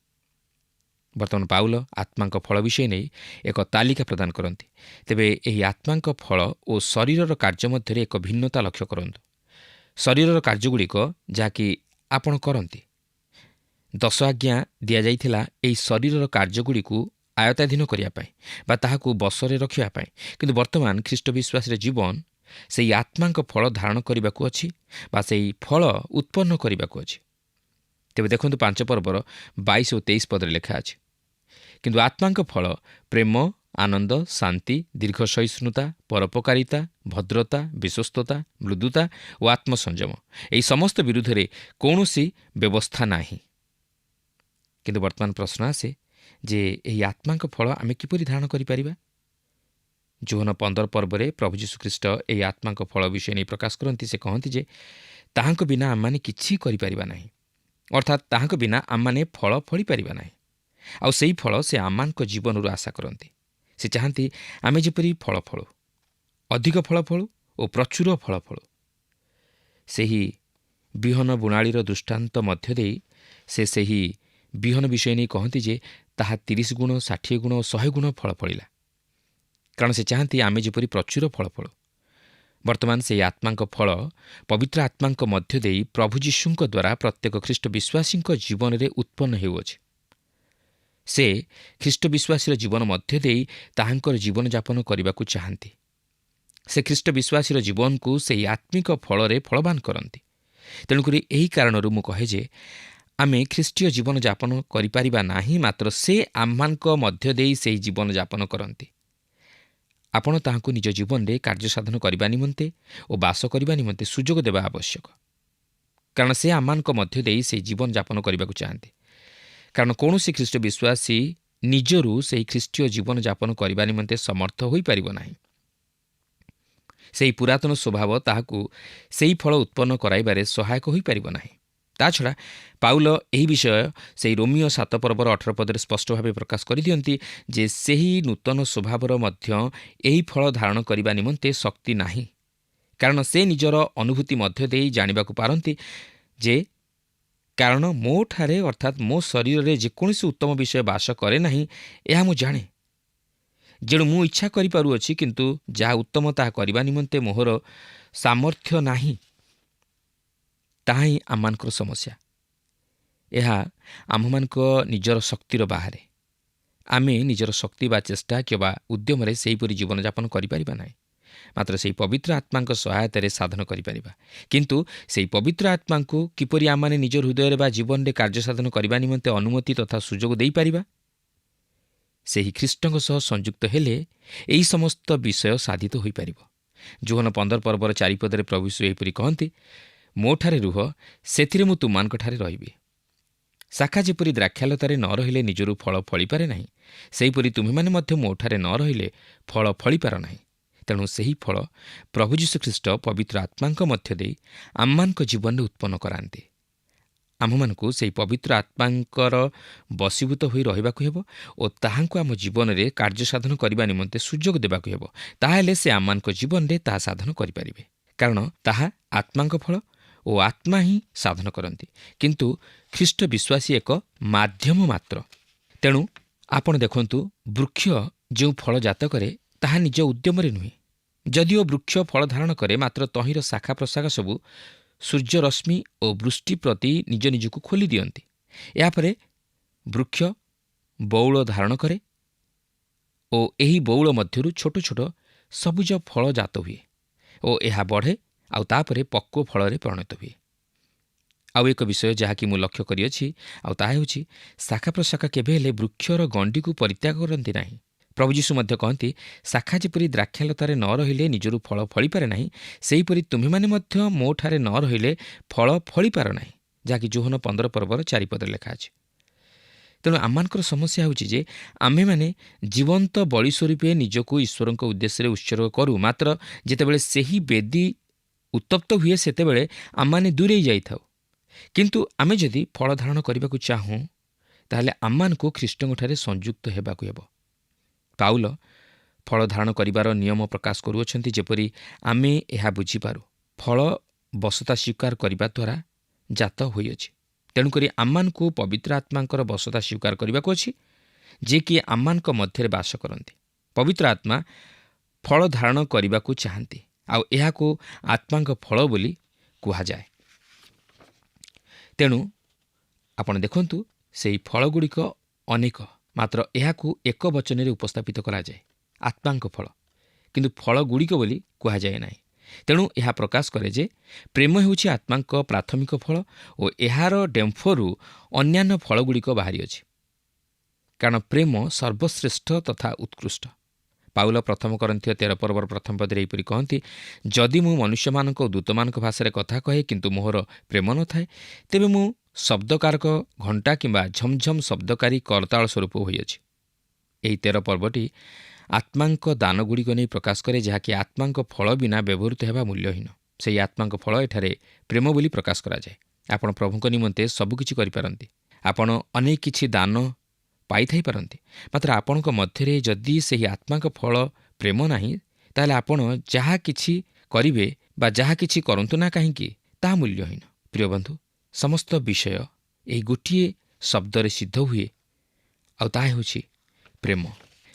ବର୍ତ୍ତମାନ ପାଉଲ ଆତ୍ମାଙ୍କ ଫଳ ବିଷୟ ନେଇ ଏକ ତାଲିକା ପ୍ରଦାନ କରନ୍ତି। ତେବେ ଏହି ଆତ୍ମାଙ୍କ ଫଳ ଓ ଶରୀରର କାର୍ଯ୍ୟ ମଧ୍ୟରେ ଏକ ଭିନ୍ନତା ଲକ୍ଷ୍ୟ କରନ୍ତୁ। ଶରୀରର କାର୍ଯ୍ୟଗୁଡ଼ିକ ଯାହାକି ଆପଣ କରନ୍ତି, 10 ଆଜ୍ଞା ଦିଆଯାଇଥିଲା ଏହି ଶରୀରର କାର୍ଯ୍ୟଗୁଡ଼ିକୁ ଆୟତ୍ତାଧୀନ କରିବା ପାଇଁ ବା ତାହାକୁ ବଶରେ ରଖିବା ପାଇଁ। କିନ୍ତୁ ବର୍ତ୍ତମାନ ଖ୍ରୀଷ୍ଟ ବିଶ୍ୱାସୀର ଜୀବନ ସେହି ଆତ୍ମାଙ୍କ ଫଳ ଧାରଣ କରିବାକୁ ଅଛି ବା ସେହି ଫଳ ଉତ୍ପନ୍ନ କରିବାକୁ ଅଛି। ତେବେ ଦେଖନ୍ତୁ 5 ପର୍ବର 22 ଓ 23 ପଦରେ ଲେଖା ଅଛି, କିନ୍ତୁ ଆତ୍ମାଙ୍କ ଫଳ ପ୍ରେମ, ଆନନ୍ଦ, ଶାନ୍ତି, ଦୀର୍ଘ ସହିଷ୍ଣୁତା, ପରୋପକାରିତା, ଭଦ୍ରତା, ବିଶ୍ୱସ୍ତତା, ମୃଦୁତା ଓ ଆତ୍ମସଂଯମ। ଏହି ସମସ୍ତ ବିରୁଦ୍ଧରେ କୌଣସି ବ୍ୟବସ୍ଥା ନାହିଁ। କିନ୍ତୁ ବର୍ତ୍ତମାନ ପ୍ରଶ୍ନ ଆସେ ଯେ ଏହି ଆତ୍ମାଙ୍କ ଫଳ ଆମେ କିପରି ଧାରଣ କରିପାରିବା? ଯୋହନ 15 ପର୍ବରେ ପ୍ରଭୁ ଯୀଶୁଖ୍ରୀଷ୍ଟ ଏହି ଆତ୍ମାଙ୍କ ଫଳ ବିଷୟ ନେଇ ପ୍ରକାଶ କରନ୍ତି। ସେ କହନ୍ତି ଯେ ତାହାଙ୍କ ବିନା ଆମମାନେ କିଛି କରିପାରିବା ନାହିଁ। ଅର୍ଥାତ୍ ତାହାଙ୍କ ବିନା ଆମମାନେ ଫଳ ଫଳିପାରିବା ନାହିଁ। ଆଉ ସେହି ଫଳ ସେ ଆମମାନଙ୍କ ଜୀବନରୁ ଆଶା କରନ୍ତି। ସେ ଚାହାନ୍ତି ଆମେ ଯେପରି ଫଳ ଫଳୁ, ଅଧିକ ଫଳ ଫଳୁ ଓ ପ୍ରଚୁର ଫଳ ଫଳୁ। ସେହି ବିହନ ବୁଣାଳିର ଦୃଷ୍ଟାନ୍ତ ମଧ୍ୟ ଦେଇ ସେ ସେହି ବିହନ ବିଷୟ ନେଇ କହନ୍ତି ଯେ ତାହା 30 ଗୁଣ, 60 ଗୁଣ ଓ 100 ଗୁଣ ଫଳ ଫଳିଲା। କାରଣ ସେ ଚାହାନ୍ତି ଆମେ ଯେପରି ପ୍ରଚୁର ଫଳ ଫଳୁ। ବର୍ତ୍ତମାନ ସେହି ଆତ୍ମାଙ୍କ ଫଳ ପବିତ୍ର ଆତ୍ମାଙ୍କ ମଧ୍ୟ ଦେଇ ପ୍ରଭୁ ଯୀଶୁଙ୍କ ଦ୍ୱାରା ପ୍ରତ୍ୟେକ ଖ୍ରୀଷ୍ଟ ବିଶ୍ୱାସୀଙ୍କ ଜୀବନରେ ଉତ୍ପନ୍ନ ହେଉଅଛି। ସେ ଖ୍ରୀଷ୍ଟ ବିଶ୍ୱାସୀର ଜୀବନ ମଧ୍ୟ ଦେଇ ତାହାଙ୍କର ଜୀବନଯାପନ କରିବାକୁ ଚାହାନ୍ତି। ସେ ଖ୍ରୀଷ୍ଟ ବିଶ୍ୱାସୀର ଜୀବନକୁ ସେହି ଆତ୍ମିକ ଫଳରେ ଫଳବାନ କରନ୍ତି। ତେଣୁକରି ଏହି କାରଣରୁ ମୁଁ କହେ ଯେ ଆମେ ଖ୍ରୀଷ୍ଟୀୟ ଜୀବନଯାପନ କରିପାରିବା ନାହିଁ, ମାତ୍ର ସେ ଆମମାନଙ୍କ ମଧ୍ୟ ଦେଇ ସେହି ଜୀବନଯାପନ କରନ୍ତି। ଆପଣ ତାହାଙ୍କୁ ନିଜ ଜୀବନରେ କାର୍ଯ୍ୟସାଧନ କରିବା ନିମନ୍ତେ ଓ ବାସ କରିବା ନିମନ୍ତେ ସୁଯୋଗ ଦେବା ଆବଶ୍ୟକ। କାରଣ ସେ ଆମମାନଙ୍କ ମଧ୍ୟ ଦେଇ ସେହି ଜୀବନଯାପନ କରିବାକୁ ଚାହାନ୍ତି। କାରଣ କୌଣସି ଖ୍ରୀଷ୍ଟ ବିଶ୍ୱାସୀ ନିଜରୁ ସେହି ଖ୍ରୀଷ୍ଟୀୟ ଜୀବନଯାପନ କରିବା ନିମନ୍ତେ ସମର୍ଥ ହୋଇପାରିବ ନାହିଁ। ସେହି ପୁରାତନ ସ୍ୱଭାବ ତାହାକୁ ସେହି ଫଳ ଉତ୍ପନ୍ନ କରାଇବାରେ ସହାୟକ ହୋଇପାରିବ ନାହିଁ। ତାଛଡ଼ା ପାଉଲ ଏହି ବିଷୟ ସେହି ରୋମିଓ 7 ପର୍ବର 18 ପଦରେ ସ୍ପଷ୍ଟ ଭାବେ ପ୍ରକାଶ କରିଦିଅନ୍ତି ଯେ ସେହି ନୂତନ ସ୍ୱଭାବର ମଧ୍ୟ ଏହି ଫଳ ଧାରଣ କରିବା ନିମନ୍ତେ ଶକ୍ତି ନାହିଁ। କାରଣ ସେ ନିଜର ଅନୁଭୂତି ମଧ୍ୟ ଦେଇ ଜାଣିବାକୁ ପାରନ୍ତି ଯେ କାରଣ ମୋଠାରେ ଅର୍ଥାତ୍ ମୋ ଶରୀରରେ ଯେକୌଣସି ଉତ୍ତମ ବିଷୟ ବାସ କରେ ନାହିଁ, ଏହା ମୁଁ ଜାଣେ। ଯେଣୁ ମୁଁ ଇଚ୍ଛା କରିପାରୁଅଛି, କିନ୍ତୁ ଯାହା ଉତ୍ତମ ତାହା କରିବା ନିମନ୍ତେ ମୋହର ସାମର୍ଥ୍ୟ ନାହିଁ। ତାହା ହିଁ ଆମମାନଙ୍କର ସମସ୍ୟା। ଏହା ଆମ୍ଭମାନଙ୍କ ନିଜର ଶକ୍ତିର ବାହାରେ। ଆମେ ନିଜର ଶକ୍ତି ବା ଚେଷ୍ଟା କିମ୍ବା ଉଦ୍ୟମରେ ସେହିପରି ଜୀବନଯାପନ କରିପାରିବା ନାହିଁ। ମାତ୍ର ସେହି ପବିତ୍ର ଆତ୍ମାଙ୍କ ସହାୟତାରେ ସାଧନ କରିପାରିବା। କିନ୍ତୁ ସେହି ପବିତ୍ର ଆତ୍ମାଙ୍କୁ କିପରି ଆମମାନେ ନିଜ ହୃଦୟରେ ବା ଜୀବନରେ କାର୍ଯ୍ୟସାଧନ କରିବା ନିମନ୍ତେ ଅନୁମତି ତଥା ସୁଯୋଗ ଦେଇପାରିବା? ସେହି ଖ୍ରୀଷ୍ଟଙ୍କ ସହ ସଂଯୁକ୍ତ ହେଲେ ଏହି ସମସ୍ତ ବିଷୟ ସାଧିତ ହୋଇପାରିବ। ଯୋହନ 15 ପର୍ବର 4 ପଦରେ ପ୍ରଭୁ ଯୀଶୁ ଏହିପରି କହନ୍ତି, ମୋଠାରେ ରୁହ, ସେଥିରେ ମୁଁ ତୁମମାନଙ୍କଠାରେ ରହିବି। ଶାଖା ଯେପରି ଦ୍ରାକ୍ଷାଲତାରେ ନ ରହିଲେ ନିଜରୁ ଫଳ ଫଳିପାରେ ନାହିଁ, ସେହିପରି ତୁମେମାନେ ମଧ୍ୟ ମୋଠାରେ ନ ରହିଲେ ଫଳ ଫଳିପାର ନାହିଁ। ତେଣୁ ସେହି ଫଳ ପ୍ରଭୁ ଯୀଶୁଖ୍ରୀଷ୍ଟ ପବିତ୍ର ଆତ୍ମାଙ୍କ ମଧ୍ୟ ଦେଇ ଆମମାନଙ୍କ ଜୀବନରେ ଉତ୍ପନ୍ନ କରାନ୍ତି। ଆମ୍ଭମାନଙ୍କୁ ସେହି ପବିତ୍ର ଆତ୍ମାଙ୍କର ବଶୀଭୂତ ହୋଇ ରହିବାକୁ ହେବ ଓ ତାହାଙ୍କୁ ଆମ ଜୀବନରେ କାର୍ଯ୍ୟସାଧନ କରିବା ନିମନ୍ତେ ସୁଯୋଗ ଦେବାକୁ ହେବ। ତାହେଲେ ସେ ଆମମାନଙ୍କ ଜୀବନରେ ତାହା ସାଧନ କରିପାରିବେ। କାରଣ ତାହା ଆତ୍ମାଙ୍କ ଫଳ ଓ ଆତ୍ମା ହିଁ ସାଧନ କରନ୍ତି। କିନ୍ତୁ ଖ୍ରୀଷ୍ଟ ବିଶ୍ୱାସୀ ଏକ ମାଧ୍ୟମ ମାତ୍ର। ତେଣୁ ଆପଣ ଦେଖନ୍ତୁ, ବୃକ୍ଷ ଯେଉଁ ଫଳ ଜାତ କରେ ତାହା ନିଜ ଉଦ୍ୟମରେ ନୁହେଁ। ଯଦିଓ ବୃକ୍ଷ ଫଳ ଧାରଣ କରେ, ମାତ୍ର ତହିଁର ଶାଖା ପ୍ରଶାଖା ସବୁ ସୂର୍ଯ୍ୟରଶ୍ମି ଓ ବୃଷ୍ଟି ପ୍ରତି ନିଜ ନିଜକୁ ଖୋଲି ଦିଅନ୍ତି। ଏହାପରେ ବୃକ୍ଷ ବଉଳ ଧାରଣ କରେ ଓ ଏହି ବଉଳ ମଧ୍ୟରୁ ଛୋଟ ଛୋଟ ସବୁଜ ଫଳ ଜାତ ହୁଏ ଓ ଏହା ବଢ଼େ ଆଉ ତାପରେ ପକ୍ୱ ଫଳରେ ପରିଣତ ହୁଏ। ଆଉ ଏକ ବିଷୟ ଯାହାକି ମୁଁ ଲକ୍ଷ୍ୟ କରିଅଛି, ଆଉ ତାହା ହେଉଛି ଶାଖା ପ୍ରଶାଖା କେବେ ହେଲେ ବୃକ୍ଷର ଗଣ୍ଡିକୁ ପରିତ୍ୟାଗ କରନ୍ତି ନାହିଁ। ପ୍ରଭୁ ଯୀଶୁ ମଧ୍ୟ କହନ୍ତି, ଶାଖା ଯେପରି ଦ୍ରାକ୍ଷାଲତାରେ ନ ରହିଲେ ନିଜରୁ ଫଳ ଫଳିପାରେ ନାହିଁ, ସେହିପରି ତୁମେମାନେ ମଧ୍ୟ ମୋଠାରେ ନ ରହିଲେ ଫଳ ଫଳିପାର ନାହିଁ, ଯାହାକି ଯୋହନ 15 ପର୍ବର 4 ପଦରେ ଲେଖା ଅଛି। ତେଣୁ ଆମମାନଙ୍କର ସମସ୍ୟା ହେଉଛି ଯେ ଆମ୍ଭେମାନେ ଜୀବନ୍ତ ବଳି ସ୍ୱରୂପେ ନିଜକୁ ଈଶ୍ୱରଙ୍କ ଉଦ୍ଦେଶ୍ୟରେ ଉତ୍ସର୍ଗ କରୁ, ମାତ୍ର ଯେତେବେଳେ ସେହି ବେଦୀ ଉତ୍ତପ୍ତ ହୁଏ ସେତେବେଳେ ଆମମାନେ ଦୂରେଇ ଯାଇଥାଉ। କିନ୍ତୁ ଆମେ ଯଦି ଫଳ ଧାରଣ କରିବାକୁ ଚାହୁଁ, ତାହେଲେ ଆମମାନଙ୍କୁ ଖ୍ରୀଷ୍ଟଙ୍କଠାରେ ସଂଯୁକ୍ତ ହେବାକୁ ହେବ। ପାଉଲ ଫଳ ଧାରଣ କରିବାର ନିୟମ ପ୍ରକାଶ କରୁଅଛନ୍ତି, ଯେପରି ଆମେ ଏହା ବୁଝିପାରୁ। ଫଳ ବସତା ସ୍ୱୀକାର କରିବା ଦ୍ୱାରା ଜାତ ହୋଇଅଛି। ତେଣୁକରି ଆମମାନଙ୍କୁ ପବିତ୍ର ଆତ୍ମାଙ୍କର ବସତା ସ୍ୱୀକାର କରିବାକୁ ଅଛି, ଯିଏକି ଆମମାନଙ୍କ ମଧ୍ୟରେ ବାସ କରନ୍ତି। ପବିତ୍ର ଆତ୍ମା ଫଳ ଧାରଣ କରିବାକୁ ଚାହାନ୍ତି, ଆଉ ଏହାକୁ ଆତ୍ମାଙ୍କ ଫଳ ବୋଲି କୁହାଯାଏ। ତେଣୁ ଆପଣ ଦେଖନ୍ତୁ, ସେହି ଫଳଗୁଡ଼ିକ ଅନେକ, ମାତ୍ର ଏହାକୁ ଏକ ବଚନରେ ଉପସ୍ଥାପିତ କରାଯାଏ, ଆତ୍ମାଙ୍କ ଫଳ, କିନ୍ତୁ ଫଳଗୁଡ଼ିକ ବୋଲି କୁହାଯାଏ ନାହିଁ। ତେଣୁ ଏହା ପ୍ରକାଶ କରେ ଯେ ପ୍ରେମ ହେଉଛି ଆତ୍ମାଙ୍କ ପ୍ରାଥମିକ ଫଳ ଓ ଏହାର ଡେମ୍ଫରୁ ଅନ୍ୟାନ୍ୟ ଫଳଗୁଡ଼ିକ ବାହାରିଅଛି, କାରଣ ପ୍ରେମ ସର୍ବଶ୍ରେଷ୍ଠ ତଥା ଉତ୍କୃଷ୍ଟ। ପାଉଲ ପ୍ରଥମ କରିନ୍ଥୀୟ 13 ପର୍ବର 1 ପଦରେ ଏହିପରି କହନ୍ତି, ଯଦି ମୁଁ ମନୁଷ୍ୟମାନଙ୍କ ଓ ଦୂତମାନଙ୍କ ଭାଷାରେ କଥା କହେ କିନ୍ତୁ ମୋହର ପ୍ରେମ ନଥାଏ, ତେବେ ମୁଁ ଶବ୍ଦକାରକ ଘଣ୍ଟା କିମ୍ବା ଝମଝମ୍ ଶବ୍ଦକାରୀ କରତାଳ ସ୍ୱରୂପ ହୋଇଅଛି। ଏହି 13 ପର୍ବଟି ଆତ୍ମାଙ୍କ ଦାନଗୁଡ଼ିକ ନେଇ ପ୍ରକାଶ କରେ, ଯାହାକି ଆତ୍ମାଙ୍କ ଫଳ ବିନା ବ୍ୟବହୃତ ହେବା ମୂଲ୍ୟହୀନ। ସେହି ଆତ୍ମାଙ୍କ ଫଳ ଏଠାରେ ପ୍ରେମ ବୋଲି ପ୍ରକାଶ କରାଯାଏ। ଆପଣ ପ୍ରଭୁଙ୍କ ନିମନ୍ତେ ସବୁକିଛି କରିପାରନ୍ତି, ଆପଣ ଅନେକ କିଛି ଦାନ ପାଇଥାଇପାରନ୍ତି, ମାତ୍ର ଆପଣଙ୍କ ମଧ୍ୟରେ ଯଦି ସେହି ଆତ୍ମାଙ୍କ ଫଳ ପ୍ରେମ ନାହିଁ, ତାହେଲେ ଆପଣ ଯାହା କିଛି କରିବେ ବା ଯାହା କିଛି କରନ୍ତୁ ନା କାହିଁକି, ତାହା ମୂଲ୍ୟହୀନ। ପ୍ରିୟ ବନ୍ଧୁ, ସମସ୍ତ ବିଷୟ ଏହି ଗୋଟିଏ ଶବ୍ଦରେ ସିଦ୍ଧ ହୁଏ, ଆଉ ତାହା ହେଉଛି ପ୍ରେମ।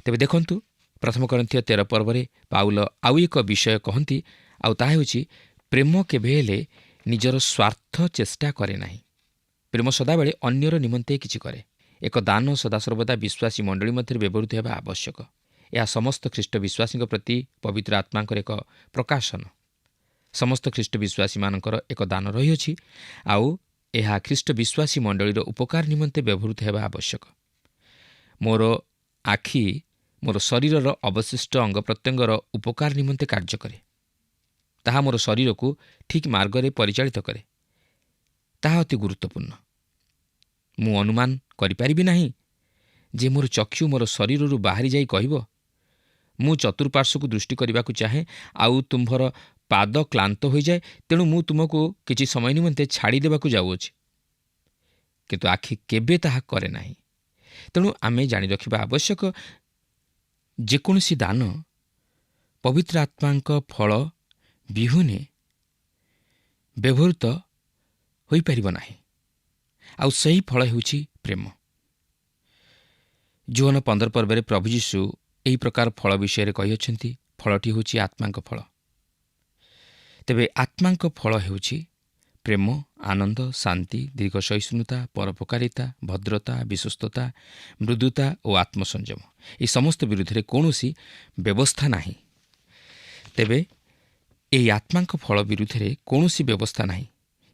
ତେବେ ଦେଖନ୍ତୁ, 1 କରିନ୍ଥୀୟ 13 ପର୍ବରେ ପାଉଲ ଆଉ ଏକ ବିଷୟ କହନ୍ତି, ଆଉ ତାହା ହେଉଛି ପ୍ରେମ କେବେ ହେଲେ ନିଜର ସ୍ୱାର୍ଥ ଚେଷ୍ଟା କରେ ନାହିଁ। ପ୍ରେମ ସଦାବେଳେ ଅନ୍ୟର ନିମନ୍ତେ କିଛି କରେ। ଏକ ଦାନ ସଦାସର୍ବଦା ବିଶ୍ୱାସୀ ମଣ୍ଡଳୀ ମଧ୍ୟରେ ବ୍ୟବହୃତ ହେବା ଆବଶ୍ୟକ। ଏହା ସମସ୍ତ ଖ୍ରୀଷ୍ଟ ବିଶ୍ୱାସୀଙ୍କ ପ୍ରତି ପବିତ୍ର ଆତ୍ମାଙ୍କର ଏକ ପ୍ରକାଶନ। ସମସ୍ତ ଖ୍ରୀଷ୍ଟ ବିଶ୍ୱାସୀମାନଙ୍କର ଏକ ଦାନ ରହିଅଛି, ଆଉ ଏହା ଖ୍ରୀଷ୍ଟ ବିଶ୍ୱାସୀ ମଣ୍ଡଳୀର ଉପକାର ନିମନ୍ତେ ବ୍ୟବହୃତ ହେବା ଆବଶ୍ୟକ। ମୋର ଆଖି ମୋର ଶରୀରର ଅବଶିଷ୍ଟ ଅଙ୍ଗ ପ୍ରତ୍ୟଙ୍ଗର ଉପକାର ନିମନ୍ତେ କାର୍ଯ୍ୟ କରେ। ତାହା ମୋର ଶରୀରକୁ ଠିକ୍ ମାର୍ଗରେ ପରିଚାଳିତ କରେ। ତାହା ଅତି ଗୁରୁତ୍ୱପୂର୍ଣ୍ଣ। ମୁଁ ଅନୁମାନ କରିପାରିବି ନାହିଁ ଯେ ମୋର ଚକ୍ଷୁ ମୋର ଶରୀରରୁ ବାହାରି ଯାଇ କହିବ, ମୁଁ ଚତୁଃପାର୍ଶ୍ୱକୁ ଦୃଷ୍ଟି କରିବାକୁ ଚାହେଁ, ଆଉ ତୁମ୍ଭର ପାଦ କ୍ଳାନ୍ତ ହୋଇଯାଏ, ତେଣୁ ମୁଁ ତୁମକୁ କିଛି ସମୟ ନିମନ୍ତେ ଛାଡ଼ିଦେବାକୁ ଯାଉଅଛି। କିନ୍ତୁ ଆଖି କେବେ ତାହା କରେ ନାହିଁ। ତେଣୁ ଆମେ ଜାଣି ରଖିବା ଆବଶ୍ୟକ, ଯେକୌଣସି ଦାନ ପବିତ୍ର ଆତ୍ମାଙ୍କ ଫଳ ବିହୁନେ ବ୍ୟବହୃତ ହୋଇପାରିବ ନାହିଁ, ଆଉ ସେହି ଫଳ ହେଉଛି ପ୍ରେମ। ଯୋହନ 15 ପର୍ବରେ ପ୍ରଭୁ ଯୀଶୁ ଏହି ପ୍ରକାର ଫଳ ବିଷୟରେ କହିଅଛନ୍ତି, ଫଳଟି ହେଉଛି ଆତ୍ମାଙ୍କ ଫଳ। ତେବେ ଆତ୍ମାଙ୍କ ଫଳ ହେଉଛି ପ୍ରେମ, ଆନନ୍ଦ, ଶାନ୍ତି, ଦୀର୍ଘ ସହିଷ୍ଣୁତା, ପରୋପକାରିତା, ଭଦ୍ରତା, ବିଶ୍ୱସ୍ତତା, ମୃଦୁତା ଓ ଆତ୍ମସଂଯମ। ଏହି ସମସ୍ତ ବିରୁଦ୍ଧରେ କୌଣସି ବ୍ୟବସ୍ଥା ନାହିଁ। ତେବେ ଏହି ଆତ୍ମାଙ୍କ ଫଳ ବିରୁଦ୍ଧରେ କୌଣସି ବ୍ୟବସ୍ଥା ନାହିଁ,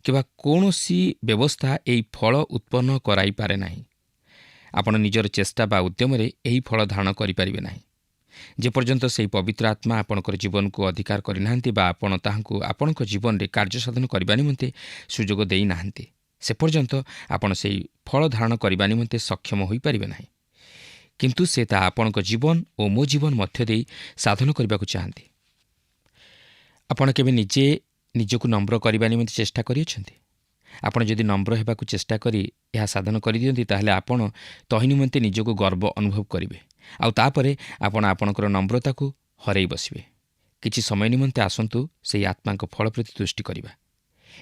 କିମ୍ବା କୌଣସି ବ୍ୟବସ୍ଥା ଏହି ଫଳ ଉତ୍ପନ୍ନ କରାଇପାରେ ନାହିଁ। ଆପଣ ନିଜର ଚେଷ୍ଟା ବା ଉଦ୍ୟମରେ ଏହି ଫଳ ଧାରଣ କରିପାରିବେ ନାହିଁ। ଯେପର୍ଯ୍ୟନ୍ତ ସେହି ପବିତ୍ର ଆତ୍ମା ଆପଣଙ୍କର ଜୀବନକୁ ଅଧିକାର କରିନାହାନ୍ତି ବା ଆପଣ ତାହାଙ୍କୁ ଆପଣଙ୍କ ଜୀବନରେ କାର୍ଯ୍ୟ ସାଧନ କରିବା ନିମନ୍ତେ ସୁଯୋଗ ଦେଇନାହାନ୍ତି, ସେ ପର୍ଯ୍ୟନ୍ତ ଆପଣ ସେହି ଫଳ ଧାରଣ କରିବା ନିମନ୍ତେ ସକ୍ଷମ ହୋଇପାରିବେ ନାହିଁ। କିନ୍ତୁ ସେ ତାହା ଆପଣଙ୍କ ଜୀବନ ଓ ମୋ ଜୀବନ ମଧ୍ୟ ଦେଇ ସାଧନ କରିବାକୁ ଚାହାନ୍ତି। ଆପଣ କେବେ ନିଜକୁ ନମ୍ର କରିବା ନିମନ୍ତେ ଚେଷ୍ଟା କରିଅଛନ୍ତି? ଆପଣ ଯଦି ନମ୍ର ହେବାକୁ ଚେଷ୍ଟା କରି ଏହା ସାଧନ କରିଦିଅନ୍ତି, ତାହେଲେ ଆପଣ ତହିଁ ନିମନ୍ତେ ନିଜକୁ ଗର୍ବ ଅନୁଭବ କରିବେ, ଆଉ ତାପରେ ଆପଣ ଆପଣଙ୍କର ନମ୍ରତାକୁ ହରାଇ ବସିବେ। କିଛି ସମୟ ନିମନ୍ତେ ଆସନ୍ତୁ ସେହି ଆତ୍ମାଙ୍କ ଫଳ ପ୍ରତି ଦୃଷ୍ଟି କରିବା।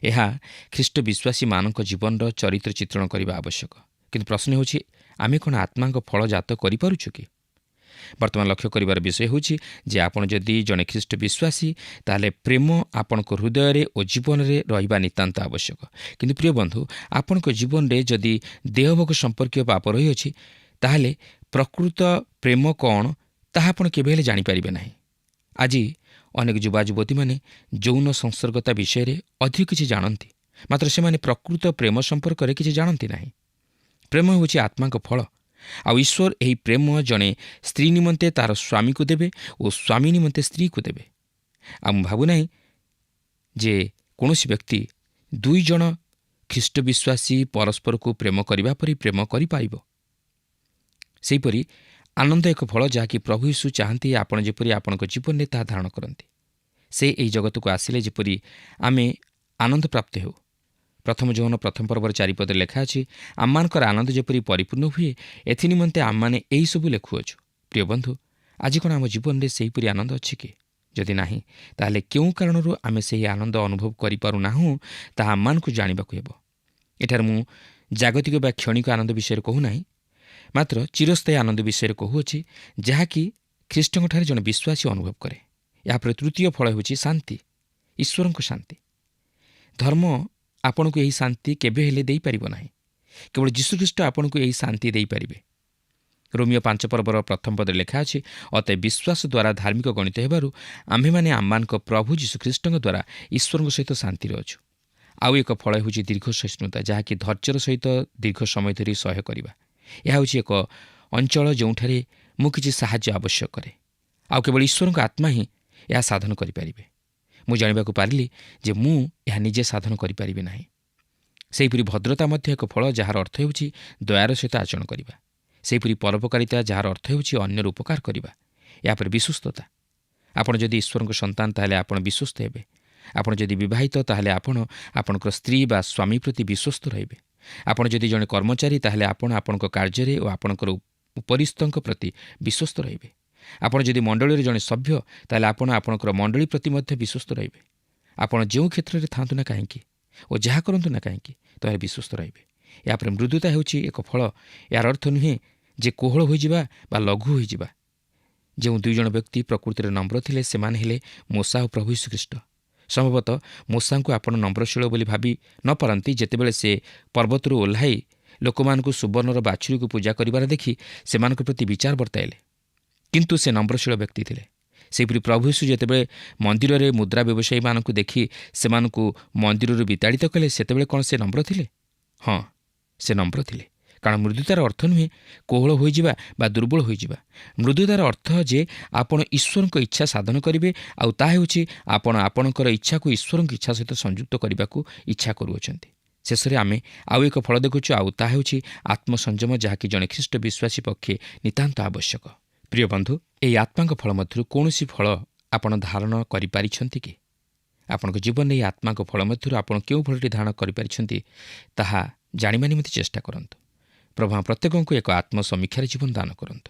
ଏହା ଖ୍ରୀଷ୍ଟ ବିଶ୍ୱାସୀମାନଙ୍କ ଜୀବନର ଚରିତ୍ର ଚିତ୍ରଣ କରିବା ଆବଶ୍ୟକ। କିନ୍ତୁ ପ୍ରଶ୍ନ ହେଉଛି, ଆମେ କ'ଣ ଆତ୍ମାଙ୍କ ଫଳ ଜାତ କରିପାରୁଛୁ କି? ବର୍ତ୍ତମାନ ଲକ୍ଷ୍ୟ କରିବାର ବିଷୟ ହେଉଛି ଯେ ଆପଣ ଯଦି ଜଣେ ଖ୍ରୀଷ୍ଟ ବିଶ୍ୱାସୀ, ତାହେଲେ ପ୍ରେମ ଆପଣଙ୍କ ହୃଦୟରେ ଓ ଜୀବନରେ ରହିବା ନିତାନ୍ତ ଆବଶ୍ୟକ। କିନ୍ତୁ ପ୍ରିୟ ବନ୍ଧୁ, ଆପଣଙ୍କ ଜୀବନରେ ଯଦି ଦେହଭୋଗ ସମ୍ପର୍କୀୟ ପାପ ରହିଅଛି, ତାହେଲେ ପ୍ରକୃତ ପ୍ରେମ କ'ଣ ତାହା ଆପଣ କେବେ ହେଲେ ଜାଣିପାରିବେ ନାହିଁ। ଆଜି ଅନେକ ଯୁବା ଯୁବତୀମାନେ ଯୌନ ସଂସର୍ଗତା ବିଷୟରେ ଅଧିକ କିଛି ଜାଣନ୍ତି, ମାତ୍ର ସେମାନେ ପ୍ରକୃତ ପ୍ରେମ ସମ୍ପର୍କରେ କିଛି ଜାଣନ୍ତି ନାହିଁ। ପ୍ରେମ ହେଉଛି ଆତ୍ମାଙ୍କ ଫଳ, ଆଉ ଈଶ୍ୱର ଏହି ପ୍ରେମ ଜଣେ ସ୍ତ୍ରୀ ନିମନ୍ତେ ତା'ର ସ୍ୱାମୀକୁ ଦେବେ ଓ ସ୍ୱାମୀ ନିମନ୍ତେ ସ୍ତ୍ରୀକୁ ଦେବେ। ଆଉ ମୁଁ ଭାବୁନାହିଁ ଯେ କୌଣସି ବ୍ୟକ୍ତି ଦୁଇ ଜଣ ଖ୍ରୀଷ୍ଟ ବିଶ୍ୱାସୀ ପରସ୍ପରକୁ ପ୍ରେମ କରିବା ପରି ପ୍ରେମ କରିପାରିବ। ସେହିପରି ଆନନ୍ଦ ଏକ ଫଳ ଯାହାକି ପ୍ରଭୁ ଯୀଶୁ ଚାହାନ୍ତି ଆପଣ ଯେପରି ଆପଣଙ୍କ ଜୀବନରେ ତାହା ଧାରଣ କରନ୍ତି। ସେ ଏହି ଜଗତକୁ ଆସିଲେ ଯେପରି ଆମେ ଆନନ୍ଦ ପ୍ରାପ୍ତ ହେଉ। ପ୍ରଥମ ଯୌନ ପ୍ରଥମ ପର୍ବର 4 ପଦରେ ଲେଖା ଅଛି, ଆମମାନଙ୍କର ଆନନ୍ଦ ଯେପରି ପରିପୂର୍ଣ୍ଣ ହୁଏ ଏଥିନିମନ୍ତେ ଆମମାନେ ଏହିସବୁ ଲେଖୁଅଛୁ। ପ୍ରିୟ ବନ୍ଧୁ, ଆଜି କ'ଣ ଆମ ଜୀବନରେ ସେହିପରି ଆନନ୍ଦ ଅଛି କି? ଯଦି ନାହିଁ, ତାହେଲେ କେଉଁ କାରଣରୁ ଆମେ ସେହି ଆନନ୍ଦ ଅନୁଭବ କରିପାରୁନାହୁଁ ତାହା ଆମମାନଙ୍କୁ ଜାଣିବାକୁ ହେବ। ଏଠାରେ ମୁଁ ଜାଗତିକ ବା କ୍ଷଣିକ ଆନନ୍ଦ ବିଷୟରେ କହୁନାହିଁ, ମାତ୍ର ଚିରସ୍ଥାୟୀ ଆନନ୍ଦ ବିଷୟରେ କହୁଅଛି, ଯାହାକି ଖ୍ରୀଷ୍ଟଙ୍କଠାରେ ଜଣେ ବିଶ୍ୱାସୀ ଅନୁଭବ କରେ। ଏହାପରେ ତୃତୀୟ ଫଳ ହେଉଛି ଶାନ୍ତି, ଈଶ୍ୱରଙ୍କ ଶାନ୍ତି। ଧର୍ମ ଆପଣଙ୍କୁ ଏହି ଶାନ୍ତି କେବେ ହେଲେ ଦେଇପାରିବ ନାହିଁ। କେବଳ ଯୀଶୁଖ୍ରୀଷ୍ଟ ଆପଣଙ୍କୁ ଏହି ଶାନ୍ତି ଦେଇପାରିବେ। ରୋମିଓ 5 ପର୍ବର ପ୍ରଥମ ପଦରେ ଲେଖା ଅଛି, ଅତଏବ ବିଶ୍ୱାସ ଦ୍ୱାରା ଧାର୍ମିକ ଗଣିତ ହେବାରୁ ଆମ୍ଭେମାନେ ଆମମାନଙ୍କ ପ୍ରଭୁ ଯୀଶୁଖ୍ରୀଷ୍ଟଙ୍କ ଦ୍ୱାରା ଈଶ୍ୱରଙ୍କ ସହିତ ଶାନ୍ତିରେ ଅଛୁ। ଆଉ ଏକ ଫଳ ହେଉଛି ଦୀର୍ଘ ସହିଷ୍ଣୁତା, ଯାହାକି ଧୈର୍ଯ୍ୟର ସହିତ ଦୀର୍ଘ ସମୟ ଧରି ସହ୍ୟ କରିବା। ଏହା ହେଉଛି ଏକ ଅଞ୍ଚଳ ଯେଉଁଠାରେ ମୁଁ କିଛି ସାହାଯ୍ୟ ଆବଶ୍ୟକ କରେ, ଆଉ କେବଳ ଈଶ୍ୱରଙ୍କ ଆତ୍ମା ହିଁ ଏହା ସାଧନ କରିପାରିବେ। ମୁଁ ଜାଣିବାକୁ ପାରିଲି ଯେ ମୁଁ ଏହା ନିଜେ ସାଧନ କରିପାରିବି ନାହିଁ। ସେହିପରି ଭଦ୍ରତା ମଧ୍ୟ ଏକ ଫଳ, ଯାହାର ଅର୍ଥ ହେଉଛି ଦୟାର ସହିତ ଆଚରଣ କରିବା। ସେହିପରି ପରୋପକାରିତା, ଯାହାର ଅର୍ଥ ହେଉଛି ଅନ୍ୟର ଉପକାର କରିବା। ଏହାପରେ ବିଶ୍ୱସ୍ତତା। ଆପଣ ଯଦି ଈଶ୍ୱରଙ୍କ ସନ୍ତାନ ତାହେଲେ ଆପଣ ବିଶ୍ୱସ୍ତ ହେବେ। ଆପଣ ଯଦି ବିବାହିତ ତାହେଲେ ଆପଣ ଆପଣଙ୍କର ସ୍ତ୍ରୀ ବା ସ୍ୱାମୀ ପ୍ରତି ବିଶ୍ୱସ୍ତ ରହିବେ। ଆପଣ ଯଦି ଜଣେ କର୍ମଚାରୀ ତାହେଲେ ଆପଣ ଆପଣଙ୍କ କାର୍ଯ୍ୟରେ ଓ ଆପଣଙ୍କର ଉପରିସ୍ଥଙ୍କ ପ୍ରତି ବିଶ୍ୱସ୍ତ ରହିବେ। ଆପଣ ଯଦି ମଣ୍ଡଳୀର ଜଣେ ସଭ୍ୟ ତାହେଲେ ଆପଣ ଆପଣଙ୍କର ମଣ୍ଡଳୀ ପ୍ରତି ମଧ୍ୟ ବିଶ୍ୱସ୍ତ ରହିବେ। ଆପଣ ଯେଉଁ କ୍ଷେତ୍ରରେ ଥାଆନ୍ତୁ ନା କାହିଁକି ଓ ଯାହା କରନ୍ତୁ ନା କାହିଁକି ତାହେଲେ ବିଶ୍ୱସ୍ତ ରହିବେ। ଏହାପରେ ମୃଦୁତା ହେଉଛି ଏକ ଫଳ। ଏହାର ଅର୍ଥ ନୁହେଁ ଯେ କୋହଳ ହୋଇଯିବା ବା ଲଘୁ ହୋଇଯିବା। ଯେଉଁ ଦୁଇ ଜଣ ବ୍ୟକ୍ତି ପ୍ରକୃତିରେ ନମ୍ର ଥିଲେ ସେମାନେ ହେଲେ ମୋଶା ଓ ପ୍ରଭୁ ଯୀଶୁଖ୍ରୀଷ୍ଟ। ସମ୍ଭବତଃ ମୋଶାଙ୍କୁ ଆପଣ ନମ୍ରଶୀଳ ବୋଲି ଭାବି ନ ପାରନ୍ତି। ଯେତେବେଳେ ସେ ପର୍ବତରୁ ଓହ୍ଲାଇ ଲୋକମାନଙ୍କୁ ସୁବର୍ଣ୍ଣର ବାଛୁରୀକୁ ପୂଜା କରିବାର ଦେଖି ସେମାନଙ୍କ ପ୍ରତି ବିଚାର ବର୍ତ୍ତାଇଲେ, କିନ୍ତୁ ସେ ନମ୍ରଶୀଳ ବ୍ୟକ୍ତି ଥିଲେ। ସେହିପରି ପ୍ରଭୁ ଯୀଶୁ ଯେତେବେଳେ ମନ୍ଦିରରେ ମୁଦ୍ରା ବ୍ୟବସାୟୀମାନଙ୍କୁ ଦେଖି ସେମାନଙ୍କୁ ମନ୍ଦିରରୁ ବିତାଡ଼ିତ କଲେ, ସେତେବେଳେ କ'ଣ ସେ ନମ୍ର ଥିଲେ? ହଁ, ସେ ନମ୍ର ଥିଲେ। କାରଣ ମୃଦୁତାର ଅର୍ଥ ନୁହେଁ କୋହଳ ହୋଇଯିବା ବା ଦୁର୍ବଳ ହୋଇଯିବା। ମୃଦୁତାର ଅର୍ଥ ଯେ ଆପଣ ଈଶ୍ୱରଙ୍କ ଇଚ୍ଛା ସାଧନ କରିବେ, ଆଉ ତାହା ହେଉଛି ଆପଣ ଆପଣଙ୍କର ଇଚ୍ଛାକୁ ଈଶ୍ୱରଙ୍କ ଇଚ୍ଛା ସହିତ ସଂଯୁକ୍ତ କରିବାକୁ ଇଚ୍ଛା କରୁଅଛନ୍ତି। ଶେଷରେ ଆମେ ଆଉ ଏକ ଫଳ ଦେଖୁଛୁ, ଆଉ ତାହା ହେଉଛି ଆତ୍ମସଂଯମ, ଯାହାକି ଜଣେ ଖ୍ରୀଷ୍ଟ ବିଶ୍ୱାସୀ ପକ୍ଷେ ନିତାନ୍ତ ଆବଶ୍ୟକ। ପ୍ରିୟ ବନ୍ଧୁ, ଏହି ଆତ୍ମାଙ୍କ ଫଳ ମଧ୍ୟରୁ କୌଣସି ଫଳ ଆପଣ ଧାରଣ କରିପାରିଛନ୍ତି କି? ଆପଣଙ୍କ ଜୀବନରେ ଏହି ଆତ୍ମାଙ୍କ ଫଳ ମଧ୍ୟରୁ ଆପଣ କେଉଁ ଫଳଟି ଧାରଣ କରିପାରିଛନ୍ତି ତାହା ଜାଣିବା ନିମନ୍ତେ ଚେଷ୍ଟା କରନ୍ତୁ। ପ୍ରଭୁ ପ୍ରତ୍ୟେକଙ୍କୁ ଏକ ଆତ୍ମସମୀକ୍ଷାରେ ଜୀବନ ଦାନ କରନ୍ତୁ।